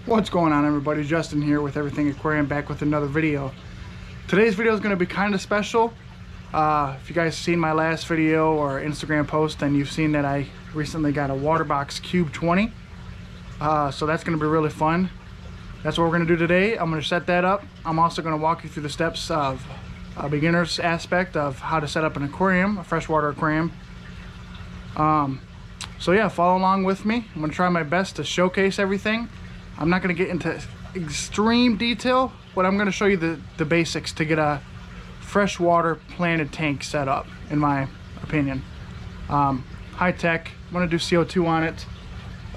What's going on, everybody? Justin here with Everything Aquarium, back with another video. Today's video is going to be kind of special. If you guys seen my last video or Instagram post, then you've seen that I recently got a Waterbox Cube 20. So that's going to be really fun. That's what we're going to do today. I'm going to set that up. I'm also going to walk you through the steps of a beginner's aspect of how to set up an aquarium, a freshwater aquarium. So yeah, follow along with me. I'm going to try my best to showcase everything. I'm not going to get into extreme detail, but I'm going to show you the basics to get a freshwater planted tank set up, in my opinion. High tech. I'm going to do CO2 on it.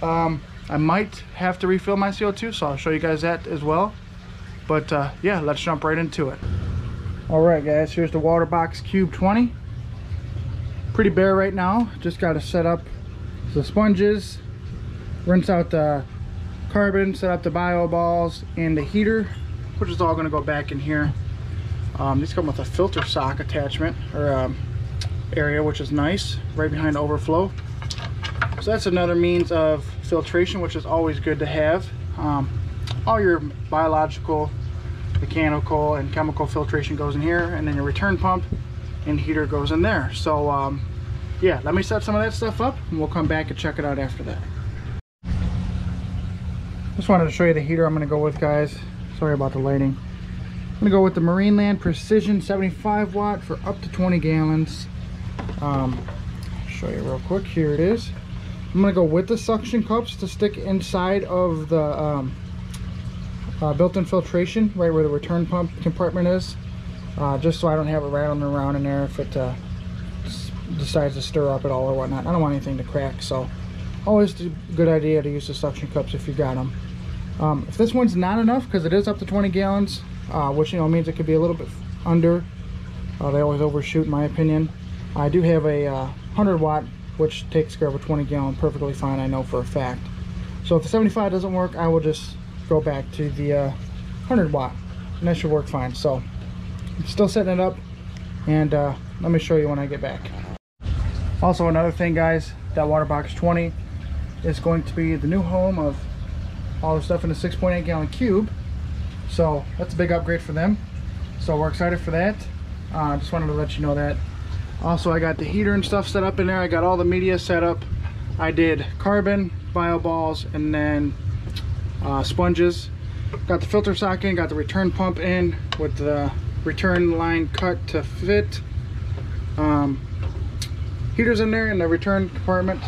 I might have to refill my CO2, so I'll show you guys that as well. But yeah, let's jump right into it. Alright guys, here's the Waterbox Cube 20. Pretty bare right now. Just got to set up the sponges, rinse out the carbon, set up the bio balls and the heater, which is all going to go back in here. These come with a filter sock attachment or area, which is nice, right behind the overflow. So that's another means of filtration, which is always good to have. All your biological, mechanical and chemical filtration goes in here, and then your return pump and heater goes in there. So yeah, let me set some of that stuff up and we'll come back and check it out after that. Just wanted to show you the heater I'm going to go with, guys. Sorry about the lighting. I'm going to go with the Marineland Precision 75 watt for up to 20 gallons. Show you real quick. Here it is. I'm going to go with the suction cups to stick inside of the built-in filtration, right where the return pump compartment is, just so I don't have it rattling around in there if it decides to stir up at all or whatnot. I don't want anything to crack, so always a good idea to use the suction cups if you got them. If this one's not enough, because it is up to 20 gallons, which means it could be a little bit under, they always overshoot in my opinion. I do have a 100 watt, which takes care of a 20 gallon perfectly fine, I know for a fact. So if the 75 doesn't work, I will just go back to the 100 watt, and that should work fine. So I'm still setting it up, and let me show you when I get back. Also, another thing, guys, that Waterbox 20 is going to be the new home of all the stuff in the 6.8 gallon cube, so that's a big upgrade for them, so we're excited for that. Just wanted to let you know that. Also, I got the heater and stuff set up in there. I got all the media set up. I did carbon, bio balls, and then sponges. Got the filter sock in, got the return pump in with the return line cut to fit. Heaters in there in the return compartment.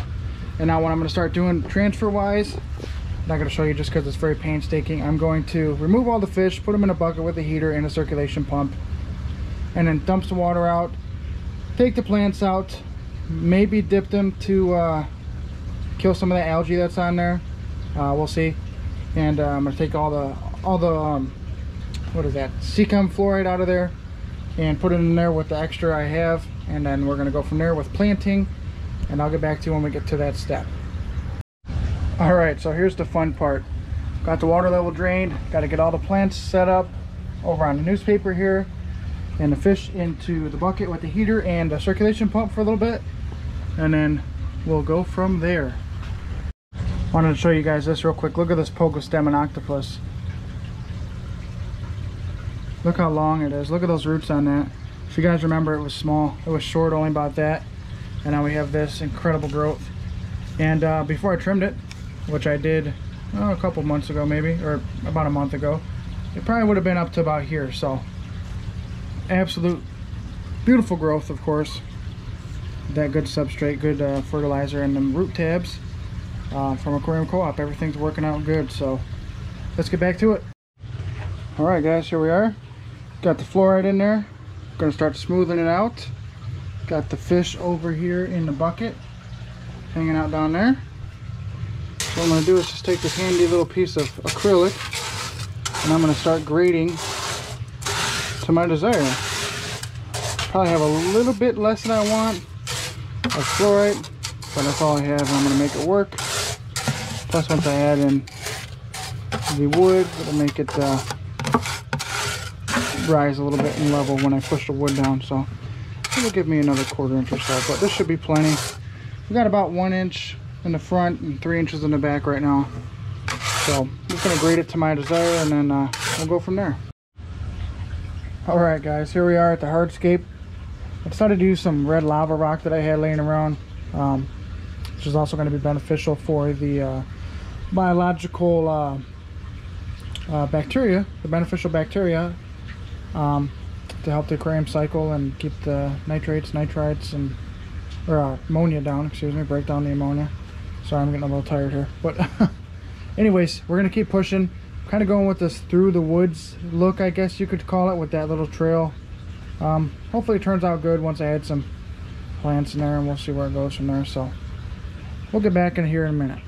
And now what I'm going to start doing transfer wise, I'm not going to show you just because it's very painstaking. I'm going to remove all the fish, put them in a bucket with a heater and a circulation pump, and then dump some water out, take the plants out, maybe dip them to kill some of the algae that's on there. We'll see. And I'm going to take all the what is that, Seachem fluoride out of there and put it in there with the extra I have, and then we're going to go from there with planting, and I'll get back to you when we get to that step. Alright, so here's the fun part. Got the water level drained, got to get all the plants set up over on the newspaper here, and the fish into the bucket with the heater and the circulation pump for a little bit, and then we'll go from there. Wanted to show you guys this real quick. Look at this pogo stem and octopus. Look how long it is. Look at those roots on that. If you guys remember, it was small. It was short, only about that. And now we have this incredible growth. And before I trimmed it, which I did a couple months ago maybe, or about a month ago, it probably would have been up to about here. So absolute beautiful growth, of course. That good substrate, good fertilizer, and them root tabs from Aquarium Co-op. Everything's working out good, so let's get back to it. Alright guys, here we are. Got the fluoride in there. Gonna start smoothing it out. Got the fish over here in the bucket, hanging out down there. So what I'm gonna do is just take this handy little piece of acrylic, and I'm gonna start grading to my desire. Probably have a little bit less than I want of fluoride, but that's all I have, and I'm gonna make it work. Plus, once I add in the wood, it'll make it rise a little bit in level when I push the wood down. So it'll give me another 1/4 inch or so, but this should be plenty. We got about 1 inch in the front and 3 inches in the back right now. So I'm just gonna grade it to my desire, and then we'll go from there. All right, guys, here we are at the Hardscape. I decided to use some red lava rock that I had laying around, which is also going to be beneficial for the biological bacteria, the beneficial bacteria, to help the aquarium cycle and keep the nitrates, nitrites, and ammonia down. Excuse me, break down the ammonia. Sorry, I'm getting a little tired here, but anyways, we're gonna keep pushing. Kind of going with this through the woods look, I guess you could call it, with that little trail. Hopefully it turns out good once I add some plants in there, and we'll see where it goes from there. So we'll get back in here in a minute.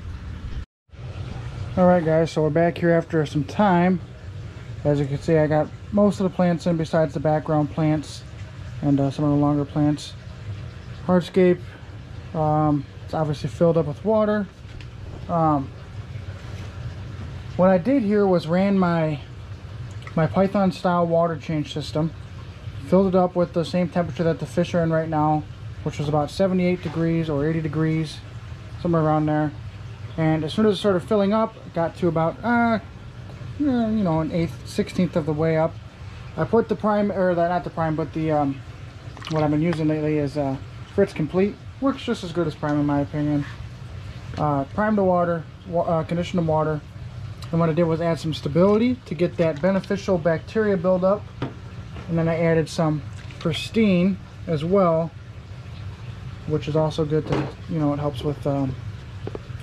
All right, guys, so we're back here after some time. As you can see, I got most of the plants in besides the background plants and some of the longer plants. Hardscape, it's obviously filled up with water. What I did here was ran my Python style water change system, filled it up with the same temperature that the fish are in right now, which was about 78 degrees or 80 degrees, somewhere around there. And as soon as it started filling up, it got to about you know, an 1/8, 16th of the way up. I put the prime, or not the prime, but the what I've been using lately is Fritz Complete. Works just as good as prime in my opinion. Prime the water, condition the water. And what I did was add some stability to get that beneficial bacteria buildup. And then I added some pristine as well, which is also good to, you know, it helps with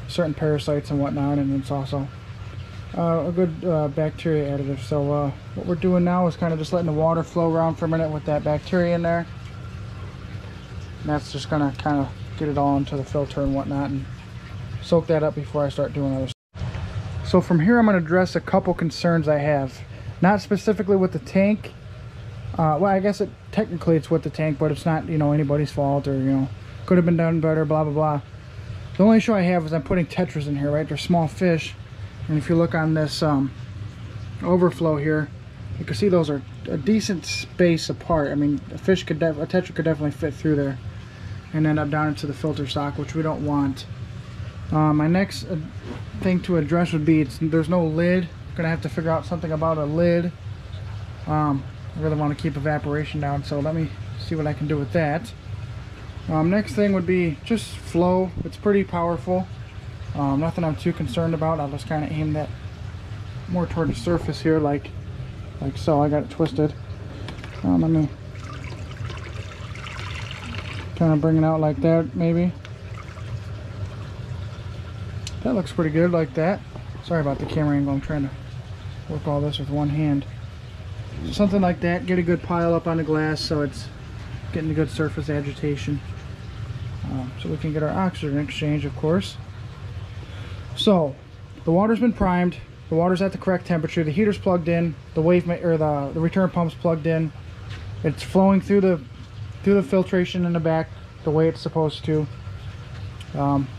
certain parasites and whatnot. And it's also a good bacteria additive. So what we're doing now is kind of just letting the water flow around for a minute with that bacteria in there. And that's just gonna kind of get it all into the filter and whatnot, and soak that up before I start doing other stuff. So from here, I'm going to address a couple concerns I have. Not specifically with the tank. Well, I guess technically it's with the tank, but it's not, you know, anybody's fault, or, you know, could have been done better, blah, blah, blah. The only issue I have is I'm putting tetras in here, right? They're small fish. And if you look on this overflow here, you can see those are a decent space apart. I mean, a tetra could definitely fit through there and end up down into the filter stock, which we don't want. My next thing to address would be there's no lid. I'm gonna have to figure out something about a lid. I really want to keep evaporation down, so let me see what I can do with that. Next thing would be just flow. It's pretty powerful. Nothing I'm too concerned about. I'll just kind of aim that more toward the surface here, like so. I got it twisted. Let me kind of bring it out like that, maybe. That looks pretty good like that. Sorry about the camera angle. I'm trying to work all this with one hand. So something like that. Get a good pile up on the glass so it's getting a good surface agitation. So we can get our oxygen exchange, of course. So the water's been primed. The water's at the correct temperature. The heater's plugged in. The the return pump's plugged in. It's flowing through the filtration in the back the way it's supposed to.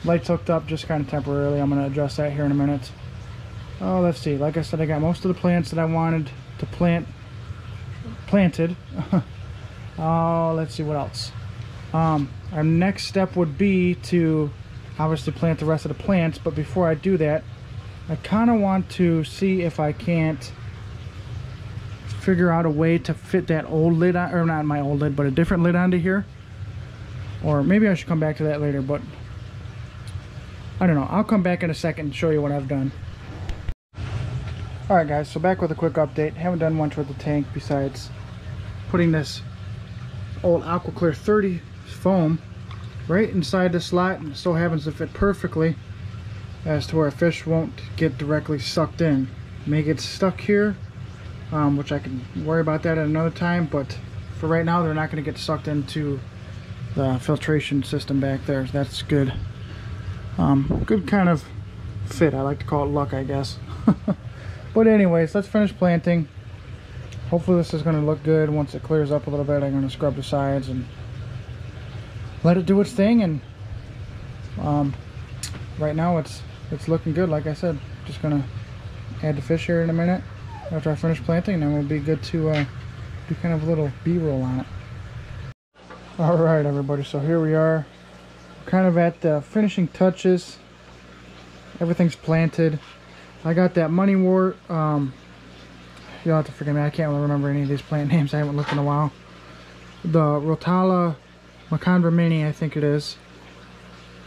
Lights hooked up just kind of temporarily. I'm going to adjust that here in a minute. Oh, let's see. Like I said, I got most of the plants that I wanted to planted. Oh, let's see what else. Our next step would be to obviously plant the rest of the plants, but before I do that, I kind of want to see if I can't figure out a way to fit that old lid on, or not my old lid, but a different lid onto here. Or maybe I should come back to that later, but I don't know. I'll come back in a second and show you what I've done. Alright guys, so back with a quick update. Haven't done much with the tank besides putting this old Aquaclear 30 foam right inside the slot, and it so happens to fit perfectly as to where a fish won't get directly sucked in. It may get stuck here, which I can worry about that at another time, but for right now they're not going to get sucked into the filtration system back there. That's good. Good kind of fit. I like to call it luck, I guess. But anyways, let's finish planting. Hopefully this is going to look good. Once it clears up a little bit, I'm going to scrub the sides and let it do its thing. And right now it's looking good. Like I said, just going to add the fish here in a minute after I finish planting, and then we'll be good to do kind of a little B-roll on it. Alright everybody, so here we are, kind of at the finishing touches. Everything's planted. I got that money wort. You'll have to forgive me, I can't really remember any of these plant names. I haven't looked in a while. The Rotala Macandra Mini, I think it is.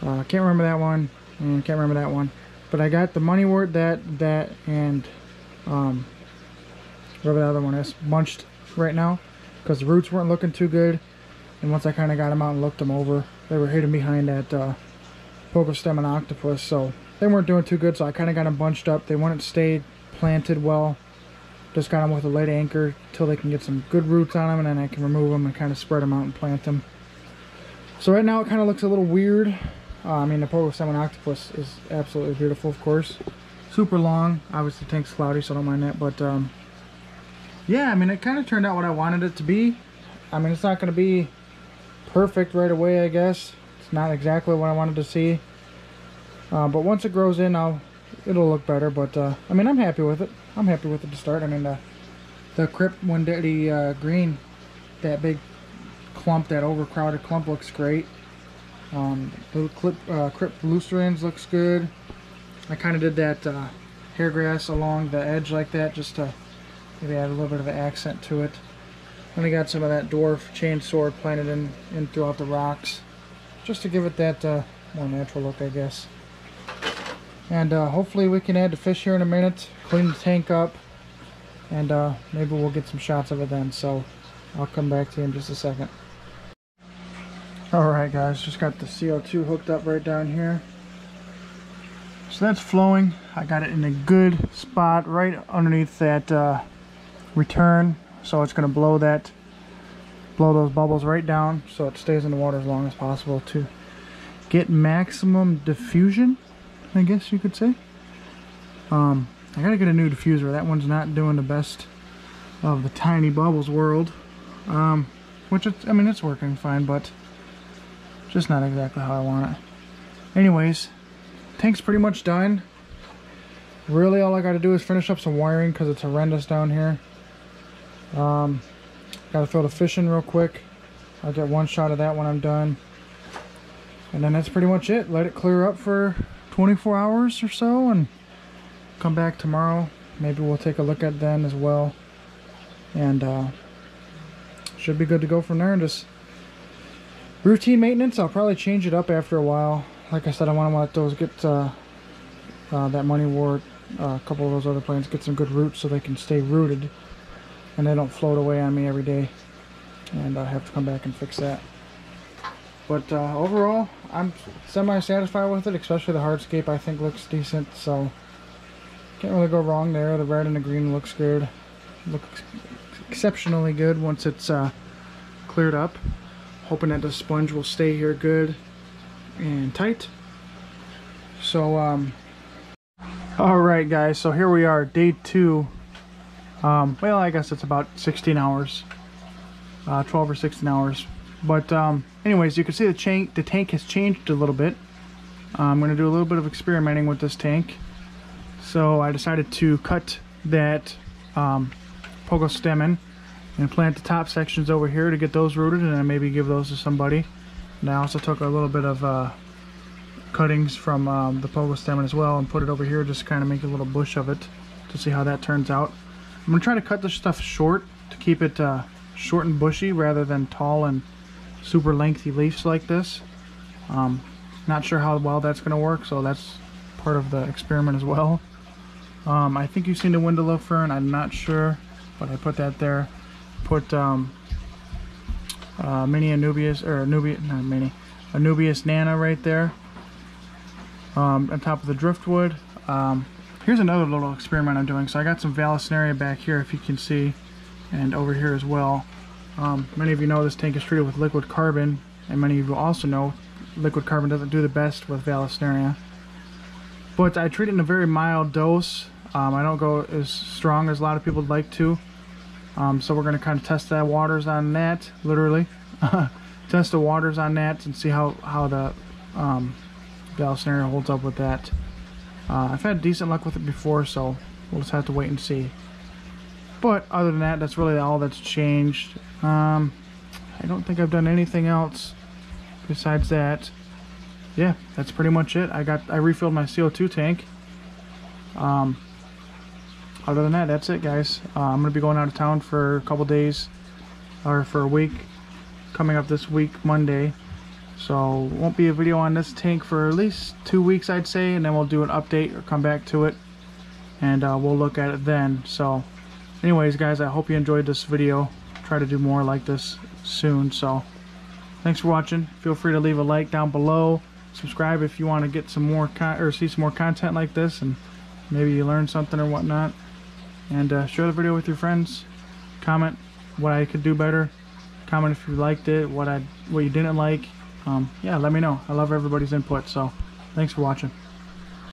Can't remember that one, and can't remember that one. But I got the money wort, that, and whatever the other one is, bunched right now, because the roots weren't looking too good. And once I kind of got them out and looked them over, they were hidden behind that pogo stem and octopus, so they weren't doing too good. So I kind of got them bunched up. They wouldn't stay planted well. Just got them with a light anchor till they can get some good roots on them, and then I can remove them and kind of spread them out and plant them. So right now it kind of looks a little weird. I mean, the pogo stem and octopus is absolutely beautiful, of course. Super long. Obviously the tank's cloudy, so I don't mind that. But yeah, I mean, it kind of turned out what I wanted it to be. I mean, it's not going to be perfect right away, I guess. It's not exactly what I wanted to see. But once it grows in, it'll look better. But I mean, I'm happy with it. I'm happy with it to start. I mean, the Crypt Wendeti green, that big clump, that overcrowded clump, looks great. The Crypt Lucerans looks good. I kind of did that hair grass along the edge like that, just to maybe add a little bit of an accent to it. Then I got some of that dwarf chain sword planted in throughout the rocks, just to give it that more natural look, I guess. And hopefully we can add the fish here in a minute, clean the tank up, and maybe we'll get some shots of it then. So I'll come back to you in just a second. Alright guys, just got the CO2 hooked up right down here. So that's flowing. I got it in a good spot right underneath that return. So it's going to blow those bubbles right down so it stays in the water as long as possible to get maximum diffusion, I guess you could say. I got to get a new diffuser. That one's not doing the best of the tiny bubbles world. Which I mean, it's working fine, but just not exactly how I want it. Anyways, tank's pretty much done. Really, all I got to do is finish up some wiring because it's horrendous down here. Got to throw the fish in real quick. I'll get one shot of that when I'm done. And then that's pretty much it. Let it clear up for 24 hours or so and come back tomorrow. Maybe we'll take a look at then as well. And should be good to go from there. And just routine maintenance. I'll probably change it up after a while. Like I said, I want to let those get that money wort, a couple of those other plants, get some good roots so they can stay rooted and they don't float away on me every day, and I have to come back and fix that. But overall, I'm semi-satisfied with it, especially the hardscape I think looks decent, so can't really go wrong there. The red and the green looks good, looks exceptionally good once it's cleared up. Hoping that the sponge will stay here good and tight. So alright guys, so here we are, day 2. Well, I guess it's about 16 hours, 12 or 16 hours. But anyways, you can see the tank has changed a little bit. I'm going to do a little bit of experimenting with this tank. So I decided to cut that pogo stem in and plant the top sections over here to get those rooted, and then maybe give those to somebody. And I also took a little bit of cuttings from the pogo stem as well and put it over here, just kind of make a little bush of it to see how that turns out. I'm going to try to cut this stuff short to keep it short and bushy rather than tall and super lengthy leaves like this. Not sure how well that's going to work, so that's part of the experiment as well. I think you've seen the Windaloo fern, I'm not sure, but I put that there. Put mini Anubias, or not mini, Anubias nana right there on top of the driftwood. Here's another little experiment I'm doing. So I got some Vallisneria back here, if you can see, and over here as well. Many of you know this tank is treated with liquid carbon, and many of you also know liquid carbon doesn't do the best with Vallisneria. But I treat it in a very mild dose. I don't go as strong as a lot of people would like to. So we're going to kind of test the waters on that, literally. Test the waters on that and see how the Vallisneria holds up with that. I've had decent luck with it before, so we'll just have to wait and see. But other than that, that's really all that's changed. I don't think I've done anything else besides that. Yeah, that's pretty much it. I refilled my CO2 tank. other than that, that's it, guys. I'm gonna be going out of town for a couple days, or for a week, coming up this week Monday, so won't be a video on this tank for at least 2 weeks, I'd say, and then we'll do an update or come back to it, and we'll look at it then. So anyways, guys, I hope you enjoyed this video. Try to do more like this soon. So thanks for watching. Feel free to leave a like down below, subscribe if you want to get some more or see some more content like this, and maybe you learn something or whatnot, and share the video with your friends. Comment what I could do better, comment if you liked it, what you didn't like. Yeah, let me know. I love everybody's input. So thanks for watching.